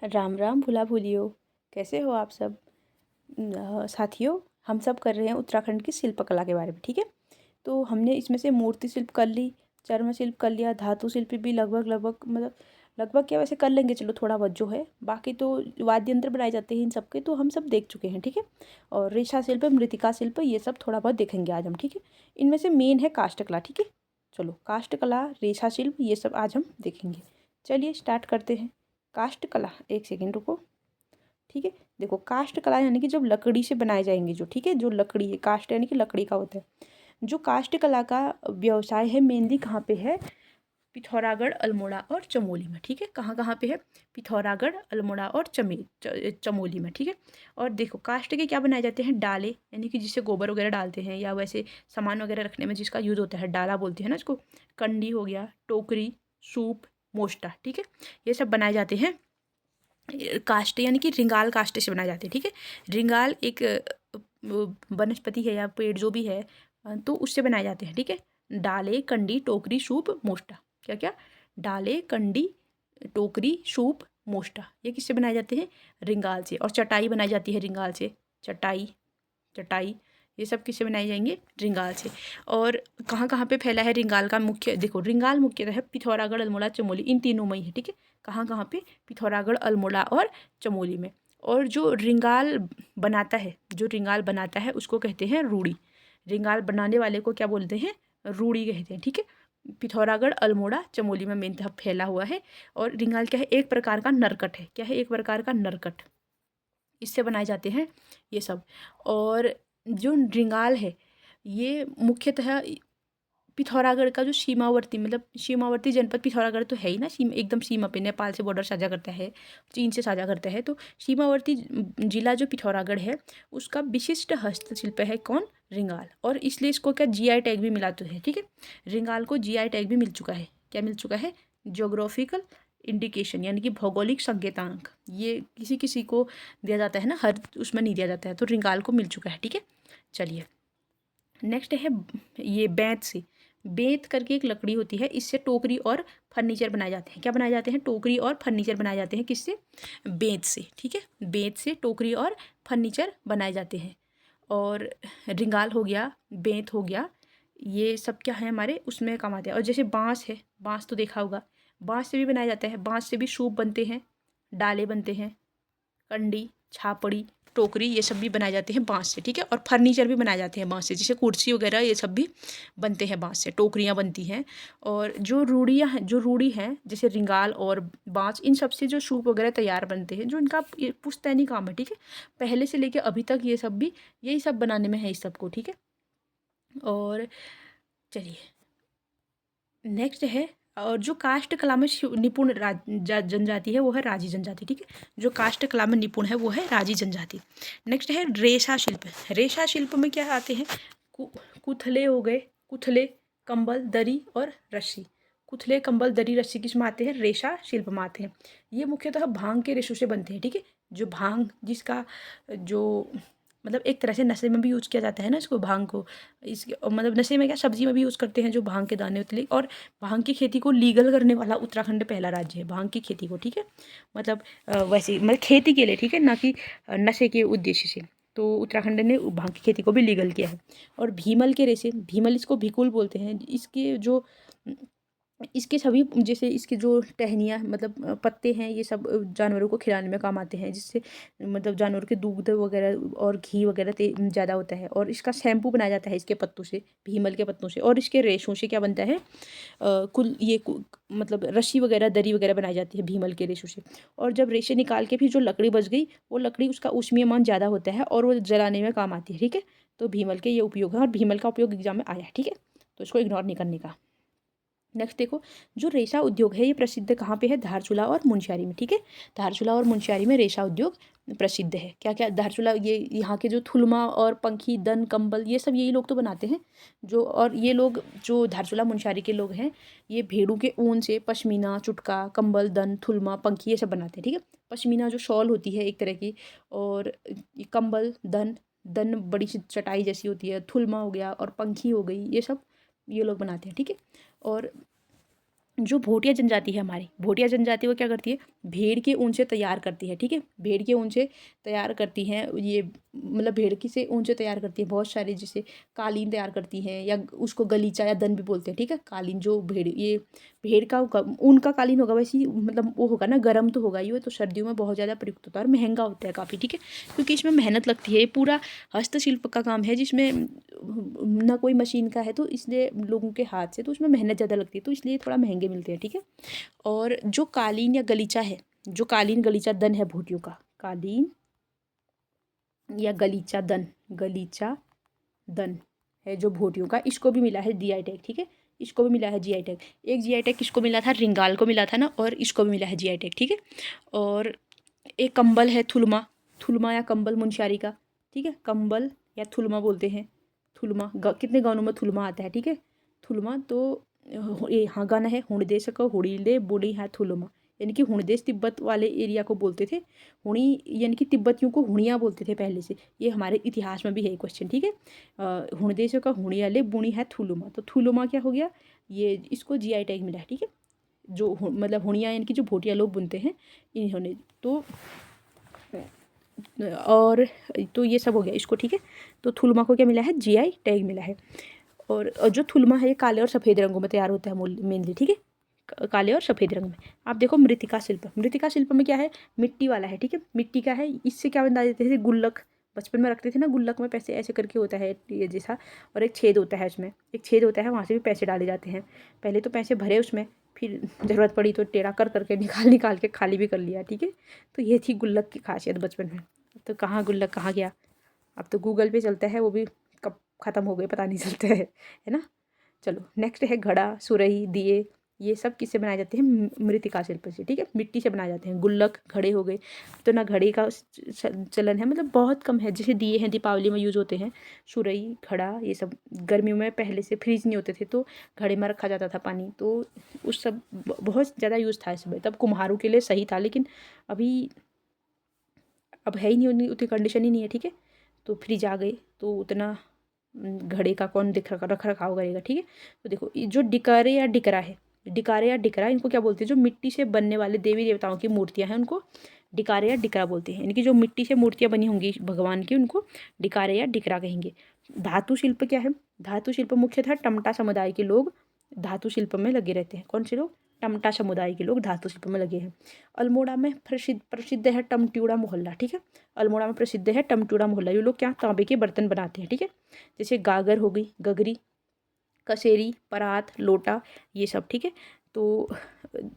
राम राम भुला भुलियो। कैसे हो आप सब? साथियों, हम सब कर रहे हैं उत्तराखंड की शिल्पकला के बारे में। ठीक है, तो हमने इसमें से मूर्ति शिल्प कर ली, चर्म शिल्प कर लिया, धातु शिल्प भी लगभग लगभग मतलब लगभग क्या, वैसे कर लेंगे चलो थोड़ा बहुत जो है। बाकी तो वाद्य यंत्र बनाए जाते हैं इन सब के, तो हम सब देख चुके हैं। ठीक है, और रेशा शिल्प, मृतिका शिल्प, ये सब थोड़ा बहुत देखेंगे आज हम। ठीक है, इनमें से मेन है काष्ठकला। ठीक है, चलो काष्ठकला, रेशा शिल्प, ये सब आज हम देखेंगे। चलिए स्टार्ट करते हैं। काष्ठकला, एक सेकेंड रुको। ठीक है, देखो काष्ठ कला यानी कि जब लकड़ी से बनाए जाएंगे जो, ठीक है, जो लकड़ी है, काष्ठ यानी कि लकड़ी का होता है। जो काष्ठ कला का व्यवसाय है मेनली कहाँ पे है? पिथौरागढ़, अल्मोड़ा और चमोली में। ठीक है, कहाँ कहाँ पे है? पिथौरागढ़, अल्मोड़ा और चमोली में। ठीक है, और देखो काष्ठ के क्या बनाए जाते हैं? डाले, यानी कि जिससे गोबर वगैरह डालते हैं या वैसे सामान वगैरह रखने में जिसका यूज होता है, डाला बोलते हैं ना इसको। कंडी हो गया, टोकरी, सूप, मोष्टा। ठीक है, ये सब बनाए जाते हैं काष्ठ यानी कि रिंगाल काष्ठ से बनाए जाते हैं। ठीक है, रिंगाल एक वनस्पति है या पेड़ जो भी है, तो उससे बनाए जाते हैं। ठीक है, डाले, कंडी, टोकरी, सूप, मोष्टा। क्या क्या? डाले, कंडी, टोकरी, सूप, मोष्टा, ये किससे बनाए जाते हैं? रिंगाल से। और चटाई बनाई जाती है रिंगाल से। चटाई, चटाई, ये सब किससे बनाए जाएंगे? रिंगाल से। और कहाँ कहाँ पे फैला है रिंगाल का मुख्य? देखो रिंगाल मुख्यतः है पिथौरागढ़, अल्मोड़ा, चमोली, इन तीनों में ही है। ठीक है, कहाँ कहाँ पे? पिथौरागढ़, अल्मोड़ा और चमोली में। और जो रिंगाल बनाता है, जो रिंगाल बनाता है उसको कहते हैं रूड़ी। रिंगाल बनाने वाले को क्या बोलते हैं? रूड़ी कहते हैं। ठीक है, पिथौरागढ़, अल्मोड़ा, चमोली में मेन फैला हुआ है। और रिंगाल क्या है? एक प्रकार का नरकट है। क्या है? एक प्रकार का नरकट, इससे बनाए जाते हैं ये सब। और जो रिंगाल है ये मुख्यतः पिथौरागढ़ का जो सीमावर्ती, मतलब सीमावर्ती जनपद पिथौरागढ़ तो है ही ना, सीमा एकदम सीमा पे, नेपाल से बॉर्डर साझा करता है, चीन से साझा करता है, तो सीमावर्ती जिला जो पिथौरागढ़ है उसका विशिष्ट हस्तशिल्प है कौन? रिंगाल। और इसलिए इसको क्या जीआई टैग भी मिला तो है। ठीक है, रिंगाल को जीआई टैग भी मिल चुका है। क्या मिल चुका है? ज्योग्राफिकल इंडिकेशन, यानी कि भौगोलिक संकेतांक। ये किसी किसी को दिया जाता है ना, हर उसमें नहीं दिया जाता है, तो रिंगाल को मिल चुका है। ठीक है, चलिए नेक्स्ट है ये बेंत से। बेंत करके एक लकड़ी होती है, इससे टोकरी और फर्नीचर बनाए जाते हैं। क्या बनाए जाते हैं? टोकरी और फर्नीचर बनाए जाते हैं। किससे? बेंत से। ठीक है, बेंत से टोकरी और फर्नीचर बनाए जाते हैं। और रिंगाल हो गया, बेंत हो गया, ये सब क्या है हमारे उसमें काम आते हैं। और जैसे बांस है, बांस तो देखा होगा, बांस से भी बनाया जाता है। बांस से भी सूप बनते हैं, डाले बनते हैं, कंडी, छापड़ी, टोकरी, ये सब भी बनाए जाते हैं बांस से। ठीक है, और फर्नीचर भी बनाए जाते हैं बांस से, जैसे कुर्सी वगैरह ये सब भी बनते हैं बांस से, टोकरियाँ बनती हैं। और जो रूढ़ियाँ हैं, जो रूढ़ी हैं जैसे रिंगाल और बांस, इन सब से जो सूप वगैरह तैयार बनते हैं, जो इनका ये पुश्तैनी काम है। ठीक है, पहले से लेके अभी तक ये सब भी यही सब बनाने में है इस सबको। ठीक है, और चलिए नेक्स्ट है। और जो काष्ठ कला में निपुण जनजाति है वो है राजी जनजाति। ठीक है, जो काष्ठ कला में निपुण है वो है राजी जनजाति। नेक्स्ट है रेशा शिल्प। रेशा शिल्प में क्या आते हैं? कुथले हो गए, कुथले, कंबल, दरी और रस्सी। कुथले, कंबल, दरी, रस्सी किस में आते हैं? रेशा शिल्प में आते हैं। ये मुख्यतः भांग के रेशों से बनते हैं। ठीक है, जो भांग जिसका जो मतलब एक तरह से नशे में भी यूज़ किया जाता है ना इसको, भांग को। इसके मतलब नशे में क्या, सब्जी में भी यूज़ करते हैं जो भांग के दाने होते हैं। और भांग की खेती को लीगल करने वाला उत्तराखंड पहला राज्य है भांग की खेती को। ठीक है, मतलब वैसे मतलब खेती के लिए, ठीक है, ना कि नशे के उद्देश्य से। तो उत्तराखंड ने भांग की खेती को भी लीगल किया है। और भीमल के रेशे, भीमल इसको भिकुल बोलते हैं, इसके जो इसके सभी जैसे इसके जो टहनियाँ मतलब पत्ते हैं, ये सब जानवरों को खिलाने में काम आते हैं, जिससे मतलब जानवरों के दूध वगैरह और घी वगैरह ज़्यादा होता है। और इसका शैम्पू बनाया जाता है इसके पत्तों से, भीमल के पत्तों से। और इसके रेशों से क्या बनता है? मतलब रस्सी वगैरह, दरी वगैरह बनाई जाती है भीमल के रेशों से। और जब रेशे निकाल के फिर जो लकड़ी बच गई, वो लकड़ी उसका ऊष्मीय मान ज़्यादा होता है और वो जलाने में काम आती है। ठीक है, तो भीमल के ये उपयोग है, और भीमल का उपयोग एग्जाम में आया है। ठीक है, तो इसको इग्नोर नहीं करने का। नेक्स्ट देखो, जो रेशा उद्योग है ये प्रसिद्ध कहाँ पे है? धारचूला और मुनस्यारी में। ठीक है, धारचूला और मुनस्यारी में रेशा उद्योग प्रसिद्ध है। क्या क्या? धारचूला, ये यहाँ के जो थुलमा और पंखी, दन, कंबल, ये सब यही लोग तो बनाते हैं जो। और ये लोग जो धारचूला मुनस्यारी के लोग हैं, ये भेड़ों के ऊन से पश्मीना, चुटका, कंबल, दन, थुलमा, पंखी, ये सब बनाते हैं। ठीक है, पश्मीना जो शॉल होती है एक तरह की, और ये कंबल, दन, दन बड़ी सी चटाई जैसी होती है, थुलमा हो गया और पंखी हो गई, ये सब ये लोग बनाते हैं। ठीक है, और जो भोटिया जनजाति है हमारी, भोटिया जनजाति वो क्या करती है, भेड़ के ऊन से तैयार करती है, ठीक है, भेड़ के ऊन से तैयार करती हैं ये, मतलब भेड़ की से ऊन से तैयार करती है बहुत सारे, जैसे कालीन तैयार करती हैं, या उसको गलीचा या दन भी बोलते हैं, ठीक है। कालीन जो भेड़, ये भेड़ का ऊन का कालीन होगा, वैसे ही मतलब वो होगा ना, गर्म तो होगा ही, वो तो सर्दियों में बहुत ज़्यादा प्रयुक्त होता है और महंगा होता है काफ़ी, ठीक है, क्योंकि इसमें मेहनत लगती है, ये पूरा हस्तशिल्प का काम है, जिसमें ना कोई मशीन का है, तो इसलिए लोगों के हाथ से, तो उसमें मेहनत ज़्यादा लगती है, तो इसलिए थोड़ा महंगे मिलते हैं, ठीक है। और जो कालीन या गलीचा है, जो कालीन गलीचा दन है भोटियों का, कालीन या गलीचा दन, गलीचा दन है जो भोटियों का, इसको भी मिला है जीआई टैग, ठीक है, इसको भी मिला है जीआई टैग। एक जीआई टैग किसको मिला था, रिंगाल को मिला था ना, और इसको भी मिला है जीआई टैग, ठीक है। और एक कंबल है थुलमा, थुलमा या कंबल मुनस्यारी का, ठीक है, कंबल या थुलमा बोलते हैं, थुलमा कितने गानों में थुलमा आता है, ठीक है, थुलमा। तो ये हाँ गाना है, हुण सको हुड़ीले बुढ़ी है थुलमा, यानी कि हुणदेश तिब्बत वाले एरिया को बोलते थे हुणी, यानी कि तिब्बतियों को हुणिया बोलते थे पहले से, ये हमारे इतिहास में भी है क्वेश्चन, ठीक है। हुणदेश का हुणियाले बुणी है थुलुमा, तो थुलुमा क्या हो गया, ये इसको जीआई टैग मिला है, ठीक है, जो मतलब हुणिया यानी कि जो भोटिया लोग बुनते हैं इन्होंने, तो और तो ये सब हो गया इसको, ठीक है। तो थुलमा को क्या मिला है, जीआई टैग मिला है। और जो थुलमा है ये काले और सफ़ेद रंगों में तैयार होता है मेनली, ठीक है, काले और सफ़ेद रंग में। आप देखो मृतिका शिल्प, मृतिका शिल्प में क्या है, मिट्टी वाला है, ठीक है, मिट्टी का है, इससे क्या बना देते थे, गुल्लक, बचपन में रखते थे ना गुल्लक में पैसे, ऐसे करके होता है ये जैसा, और एक छेद होता है उसमें, एक छेद होता है, वहाँ से भी पैसे डाले जाते हैं। पहले तो पैसे भरे उसमें, फिर ज़रूरत पड़ी तो टेढ़ा कर करके निकाल निकाल के खाली भी कर लिया, ठीक है। तो ये थी गुल्लक की खासियत बचपन में। तो कहाँ गुल्लक कहाँ गया, अब तो गूगल पे चलता है, वो भी कब ख़त्म हो गए पता नहीं चलता है ना। चलो नेक्स्ट है घड़ा, सुरही, दिए, ये सब किससे बनाए जाते हैं, मृतिका शिल्प से, ठीक है, मिट्टी से बनाए जाते हैं। गुल्लक, घड़े हो गए, तो ना घड़े का चलन है, मतलब बहुत कम है, जैसे दिए हैं दीपावली में यूज़ होते हैं, सुरही, घड़ा, ये सब गर्मियों में पहले से फ्रीज नहीं होते थे तो घड़े में रखा जाता था पानी, तो उस सब बहुत ज़्यादा यूज़ था इसमें, तब कुम्हारों के लिए सही था, लेकिन अभी अब है ही नहीं, उतनी कंडीशन ही नहीं है, ठीक है। तो फ्रिज आ गए तो उतना घड़े का कौन रख रखाव करेगा, ठीक है। तो देखो जो डिकारे या डिकरा है, डिकारे या डिकरा, इनको क्या बोलते हैं, जो मिट्टी से बनने वाले देवी देवताओं की मूर्तियां हैं उनको डिकारे या डिकरा बोलते हैं, यानी कि जो मिट्टी से मूर्तियां बनी होंगी भगवान की उनको डिकारे या डिकरा कहेंगे। धातु शिल्प क्या है, धातु शिल्प मुख्यतः टमटा समुदाय के लोग धातु शिल्प में लगे रहते हैं। कौन से लोग, टमटा समुदाय के लोग धातु शिल्प में लगे हैं। अल्मोड़ा में प्रसिद्ध है टमट्यूड़ा मोहल्ला, ठीक है, अल्मोड़ा में प्रसिद्ध है टमट्यूड़ा मोहल्ला, ये लोग क्या तांबे के बर्तन बनाते हैं, ठीक है, जैसे गागर हो गई, गगरी, कसेरी, परात, लोटा, ये सब, ठीक है। तो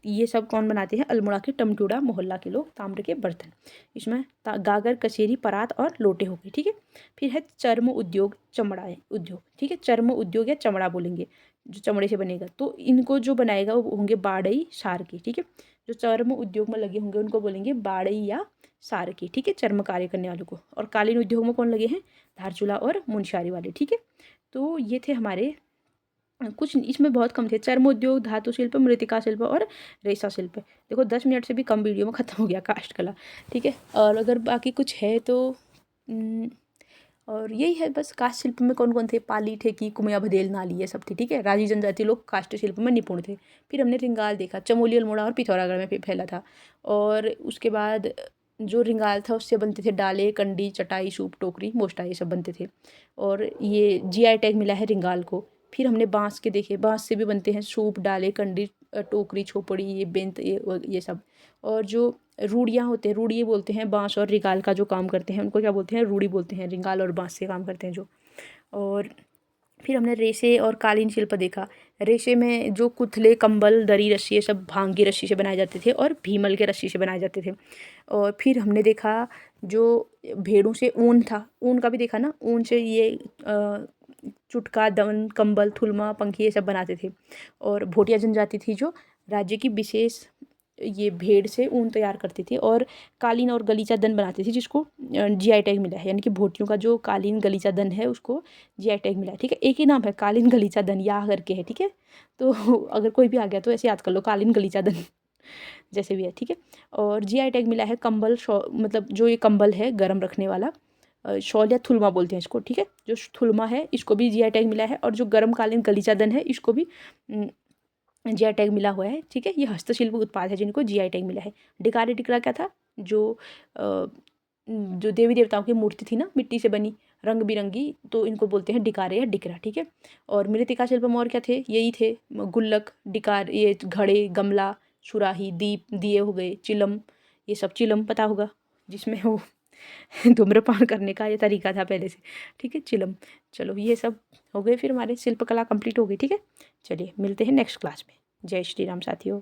ये सब कौन बनाते हैं, अल्मोड़ा के टमट्यूड़ा मोहल्ला के लोग ताम्र के बर्तन, इसमें गागर, कसेरी, परात और लोटे हो गए, ठीक है। फिर है चर्म उद्योग, चमड़ा उद्योग, ठीक है, चर्म उद्योग या चमड़ा बोलेंगे, जो चमड़े से बनेगा, तो इनको जो बनाएगा वो होंगे बाड़ई, सारकी, ठीक है, जो चर्म उद्योग में लगे होंगे उनको बोलेंगे बाड़ई या सारकी, ठीक है, चर्म कार्य करने वालों को। और कालीन उद्योग में कौन लगे हैं, धारचूला और मुनस्यारी वाले, ठीक है। तो ये थे हमारे कुछ, इसमें बहुत कम थे, चर्म उद्योग, धातु शिल्प, मृतिका शिल्प और रेशा शिल्प। देखो 10 मिनट से भी कम वीडियो में ख़त्म हो गया काष्ठ कला, ठीक है। और अगर बाकी कुछ है तो और यही है बस, काष्ठ शिल्प में कौन कौन थे, पाली, ठेकी, कुमिया, भदेल, नाली, ये सब थी, ठीक है। राजी जनजाति लोग काष्ठ शिल्प में निपुण थे। फिर हमने रिंगाल देखा, चमोली, अल्मोड़ा और पिथौरागढ़ में फैला था। और उसके बाद जो रिंगाल था उससे बनते थे डाले, कंडी, चटाई, सूप, टोकरी, मोष्टा, ये सब बनते थे। और ये जीआई टैग मिला है रिंगाल को। फिर हमने बांस के देखे, बांस से भी बनते हैं सूप, डाले, कंडी, टोकरी, छोपड़ी, ये बेंत, ये सब। और जो रूढ़ियाँ होते हैं, रूढ़ी बोलते हैं बांस और रिंगाल का जो काम करते हैं उनको क्या बोलते हैं, रूढ़ी बोलते हैं, रिंगाल और बांस से काम करते हैं जो। और फिर हमने रेशे और कालीन शिल्प देखा। रेशे में जो कुथले, कंबल, दरी, रस्सी, ये सब भांग की रस्सी से बनाए जाते थे और भीमल के रस्सी से बनाए जाते थे। और फिर हमने देखा जो भेड़ों से ऊन था, ऊन का भी देखा ना, ऊन से ये चुटका, दमन, कंबल, थुलमा, पंखी, ये सब बनाते थे। और भोटिया जनजाति थी जो राज्य की विशेष ये भेड़ से ऊन तैयार करती थी और कालीन और गलीचा दन बनाती थी, जिसको जीआई टैग मिला है, यानी कि भोटियों का जो कालीन गलीचा दन है उसको जीआई टैग मिला है, ठीक है। एक ही नाम है, कालीन गलीचा दन, या करके है, ठीक है। तो अगर कोई भी आ गया तो ऐसे याद कर लो, कालीन गलीचा दन जैसे भी है, ठीक है। और जीआई टैग मिला है कंबल, मतलब जो ये कंबल है गर्म रखने वाला, शॉल या थुलमा बोलते हैं इसको, ठीक है। जो थुलमा है इसको भी जीआई टैग मिला है, और जो गर्म कालीन गलीचा दन है इसको भी जीआई टैग मिला हुआ है, ठीक है। ये हस्तशिल्प उत्पाद है जिनको जीआई टैग मिला है। डिकारे डिकरा क्या था, जो देवी देवताओं की मूर्ति थी ना, मिट्टी से बनी रंग बिरंगी, तो इनको बोलते हैं डिकारे या डिकरा, ठीक है। और मृत्तिका शिल्पम और क्या थे, यही थे, गुल्लक, डिकार, ये घड़े, गमला, सुराही, दीप, दिए हो गए, चिलम, ये सब चिलम पता होगा, जिसमें वो धूम्रपान करने का ये तरीका था पहले से, ठीक है, चिलम। चलो ये सब हो गए, फिर हमारे शिल्पकला कंप्लीट हो गई, ठीक है। चलिए मिलते हैं नेक्स्ट क्लास में। जय श्री राम साथियों।